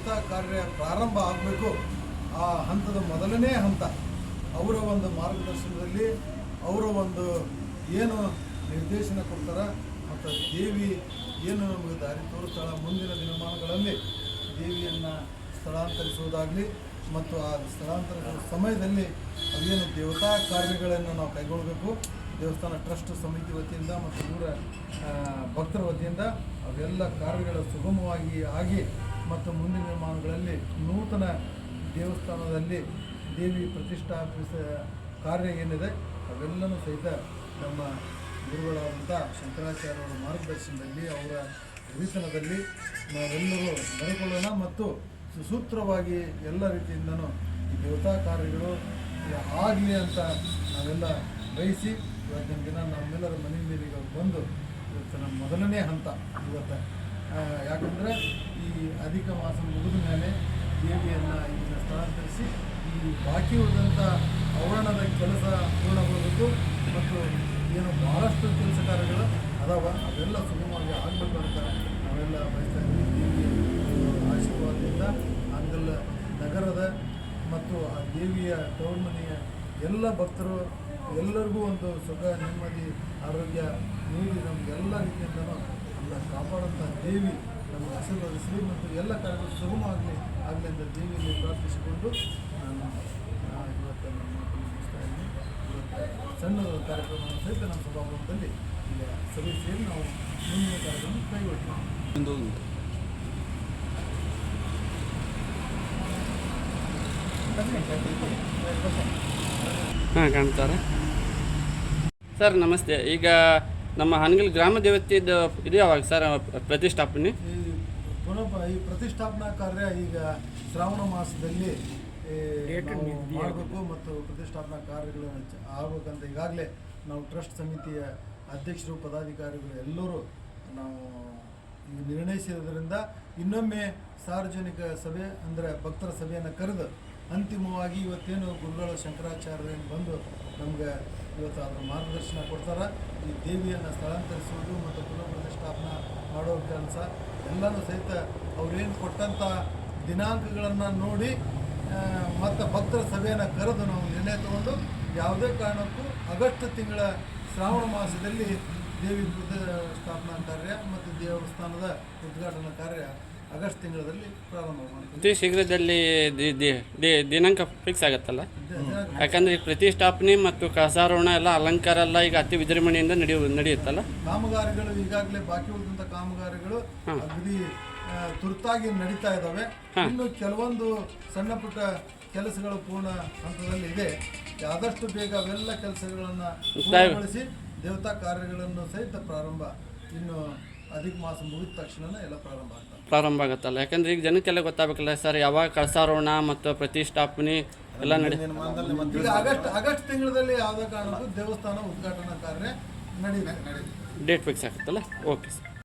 ದೇವತಾ ಕಾರ್ಯ ಪ್ರಾರಂಭ ಆಗಬೇಕು. ಆ ಹಂತದ ಮೊದಲನೇ ಹಂತ ಅವರ ಒಂದು ಮಾರ್ಗದರ್ಶನದಲ್ಲಿ ಅವರ ಒಂದು ಏನು ನಿರ್ದೇಶನ ಕೊಡ್ತಾರೆ ಮತ್ತು ದೇವಿ ಏನು ನಮಗೆ ದಾರಿ ತೋರಿಸ್ತಾಳೆ. ಮುಂದಿನ ದಿನಮಾನಗಳಲ್ಲಿ ದೇವಿಯನ್ನು ಸ್ಥಳಾಂತರಿಸುವುದಾಗಲಿ ಮತ್ತು ಆ ಸ್ಥಳಾಂತರದ ಸಮಯದಲ್ಲಿ ಅದೇನು ದೇವತಾ ಕಾರ್ಯಗಳನ್ನು ನಾವು ಕೈಗೊಳ್ಳಬೇಕು. ದೇವಸ್ಥಾನ ಟ್ರಸ್ಟ್ ಸಮಿತಿ ವತಿಯಿಂದ ಮತ್ತು ಊರ ಭಕ್ತರ ವತಿಯಿಂದ ಅವೆಲ್ಲ ಕಾರ್ಯಗಳು ಸುಗಮವಾಗಿ ಆಗಿ ಮತ್ತು ಮುಂದಿನ ದಿನಮಾನಗಳಲ್ಲಿ ನೂತನ ದೇವಸ್ಥಾನದಲ್ಲಿ ದೇವಿ ಪ್ರತಿಷ್ಠಾಪಿಸ ಕಾರ್ಯ ಏನಿದೆ ಅವೆಲ್ಲನೂ ಸಹಿತ ನಮ್ಮ ಗುರುಗಳಾದಂಥ ಶಂಕರಾಚಾರ್ಯವರ ಮಾರ್ಗದರ್ಶನದಲ್ಲಿ ಅವರ ಹಿರಿತನದಲ್ಲಿ ನಾವೆಲ್ಲರೂ ನಡೆಕೊಳ್ಳೋಣ ಮತ್ತು ಸುಸೂತ್ರವಾಗಿ ಎಲ್ಲ ರೀತಿಯಿಂದನೂ ಈ ದೇವತಾ ಕಾರ್ಯಗಳು ಆಗಲಿ ಅಂತ ನಾವೆಲ್ಲ ಬಯಸಿ ಇವತ್ತಿನ ದಿನ ನಮ್ಮೆಲ್ಲರ ಮನೆಯಲ್ಲಿ ಈಗ ಬಂದು ಇವತ್ತು ನಮ್ಮ ಮೊದಲನೇ ಹಂತ ಇವತ್ತು. ಯಾಕಂದರೆ ಈ ಅಧಿಕ ಮಾಸ ಮುಗಿದ ಮೇಲೆ ದೇವಿಯನ್ನು ಇದನ್ನು ಸ್ಥಳಾಂತರಿಸಿ ಈ ಬಾಕಿ ಉಳಿದಂಥ ಆವರಣದ ಕೆಲಸ ಪೂರ್ಣಗೊಳ್ಳಬೇಕು ಮತ್ತು ಏನು ಭಾಳಷ್ಟು ಕೆಲಸ ಕಾರ್ಯಗಳು ಅದಾವ ಅವೆಲ್ಲ ಸುಗಮವಾಗಿ ಆಗಬೇಕು ಅಂತ ನಾವೆಲ್ಲ ಬಯಸ್ತಾ ಇದ್ದೀವಿ. ದೇವಿಯ ಆಶೀರ್ವಾದದಿಂದ ಅಂಗಲ್ ನಗರದ ಮತ್ತು ಆ ದೇವಿಯ ತವರ್ಮನೆಯ ಎಲ್ಲ ಭಕ್ತರು ಎಲ್ಲರಿಗೂ ಒಂದು ಸುಖ ನೆಮ್ಮದಿ ಆರೋಗ್ಯ ನೀಡಿ ನಮಗೆಲ್ಲ ರೀತಿಯಿಂದನೂ ನಮ್ಮನ್ನ ಕಾಪಾಡುವಂಥ ದೇವಿ ನಮಗೆ ಆಶೀರ್ವದಿಸಲಿ ಮತ್ತು ಎಲ್ಲ ಕಾರ್ಯಗಳು ಸುಗಮ ಆಗಲಿ ಅಂತ ದೇವಿಯಲ್ಲಿ ಪ್ರಾರ್ಥಿಸಿಕೊಂಡು ನಾನು ಇವತ್ತು ನಮ್ಮ ಮುಗಿಸ್ತಾ ಇದ್ದೀನಿ. ಇವತ್ತು ಸಣ್ಣ ಕಾರ್ಯಕ್ರಮವನ್ನು ಸಹಿತ ನಮ್ಮ ಸಭಾಭವನದಲ್ಲಿ ಈಗ ಸಭೆ ಸೇರಿ ನಾವು ಮುಂದಿನ ಕಾರ್ಯಕ್ರಮ ಕೈಗೊಳ್ತೀವಿ. ಹಾಂ ಕಾಣ್ತಾರೆ ಸರ್. ನಮಸ್ತೆ. ಈಗ ನಮ್ಮ ಹಾನಗಲ್ ಗ್ರಾಮ ದೇವತೆದು ಇದು ಯಾವಾಗ ಸರ್ ಪ್ರತಿಷ್ಠಾಪನೆ? ಈ ಪ್ರತಿಷ್ಠಾಪನಾ ಕಾರ್ಯ ಈಗ ಶ್ರಾವಣ ಮಾಸದಲ್ಲಿ ಮಾಡಬೇಕು ಮತ್ತು ಪ್ರತಿಷ್ಠಾಪನಾ ಕಾರ್ಯಗಳು ಆಗಬೇಕಂತ ಈಗಾಗಲೇ ನಾವು ಟ್ರಸ್ಟ್ ಸಮಿತಿಯ ಅಧ್ಯಕ್ಷರು ಪದಾಧಿಕಾರಿಗಳು ಎಲ್ಲರೂ ನಾವು ನಿರ್ಣಯಿಸಿರೋದ್ರಿಂದ ಇನ್ನೊಮ್ಮೆ ಸಾರ್ವಜನಿಕ ಸಭೆ ಅಂದರೆ ಭಕ್ತರ ಸಭೆಯನ್ನು ಕರೆದು ಅಂತಿಮವಾಗಿ ಇವತ್ತೇನು ಗುರುಗಳ ಶಂಕರಾಚಾರ್ಯರೇನು ಬಂದು ನಮ್ಗೆ ಇವತ್ತು ಅದರ ಮಾರ್ಗದರ್ಶನ ಕೊಡ್ತಾರೆ. ಈ ದೇವಿಯನ್ನು ಸ್ಥಳಾಂತರಿಸುವುದು ಮತ್ತು ಪುನಃ ಪ್ರತಿಷ್ಠಾಪನಾ ಮಾಡೋ ಕೆಲಸ ಎಲ್ಲನೂ ಸಹಿತ ಅವ್ರೇನು ಕೊಟ್ಟಂಥ ದಿನಾಂಕಗಳನ್ನು ನೋಡಿ ಮತ್ತು ಭಕ್ತರ ಸಭೆಯನ್ನು ಕರೆದು ನಾವು ನಿರ್ಣಯ ತಗೊಂಡು ಯಾವುದೇ ಕಾರಣಕ್ಕೂ ಆಗಸ್ಟ್ ತಿಂಗಳ ಶ್ರಾವಣ ಮಾಸದಲ್ಲಿ ದೇವಿ ಪ್ರತಿಷ್ಠಾಪನಾ ಕಾರ್ಯ ಮತ್ತು ದೇವಸ್ಥಾನದ ಉದ್ಘಾಟನಾ ಕಾರ್ಯ ಆಗಸ್ಟ್ ತಿಂಗಳಲ್ಲಿ ಪ್ರಾರಂಭ ಮಾಡ್ತೀವಿ. ಅತಿ ಶೀಘ್ರದಲ್ಲಿ ದಿನಾಂಕ ಫಿಕ್ಸ್ ಆಗುತ್ತಲ್ಲ? ಯಾಕಂದರೆ ಈಗ ಪ್ರತಿಷ್ಠಾಪನೆ ಮತ್ತು ಕಳಸಾರೋಹಣ ಎಲ್ಲ ಅಲಂಕಾರ ಎಲ್ಲ ಈಗ ಅತಿ ವಿಜೃಂಭಣೆಯಿಂದ ನಡೆಯುತ್ತಲ್ಲ. ಕಾಮಗಾರಿಗಳು ಈಗಾಗಲೇ ಬಾಕಿ ಉಳಿದಂಥ ಕಾಮಗಾರಿಗಳು ಅಗದಿ ತುರ್ತಾಗಿ ನಡೀತಾ ಇದ್ದಾವೆ. ಇನ್ನು ಕೆಲವೊಂದು ಸಣ್ಣ ಪುಟ್ಟ ಕೆಲಸಗಳು ಪೂರ್ಣ ಹಂತದಲ್ಲಿ ಇದೆ. ಆದಷ್ಟು ಬೇಗ ಅವೆಲ್ಲ ಕೆಲಸಗಳನ್ನು ಪೂರ್ಣಗೊಳಿಸಿ ದೇವತಾ ಕಾರ್ಯಗಳನ್ನು ಸಹಿತ ಪ್ರಾರಂಭ ಇನ್ನು ಅಧಿಕ ಮಾಸ ಮುಗಿದ ತಕ್ಷಣ ಎಲ್ಲ ಪ್ರಾರಂಭ ಆಗುತ್ತಲ್ಲ. ಯಾಕಂದ್ರೆ ಈಗ ಜನಕ್ಕೆಲ್ಲ ಗೊತ್ತಾಗಬೇಕಲ್ಲ ಸರ್ ಯಾವಾಗ ಕಳಸಾರೋಹಣ ಮತ್ತು ಪ್ರತಿಷ್ಠಾಪನೆ ಎಲ್ಲ ಈಗ ಆಗಸ್ಟ್ ತಿಂಗಳಲ್ಲಿ ಯಾವುದೇ ಕಾರಣಕ್ಕೂ ದೇವಸ್ಥಾನ ಉದ್ಘಾಟನಾ ಕಾರ್ಯ ಡೇಟ್ ಫಿಕ್ಸ್ ಆಗುತ್ತಲ್ಲ. Okay sir.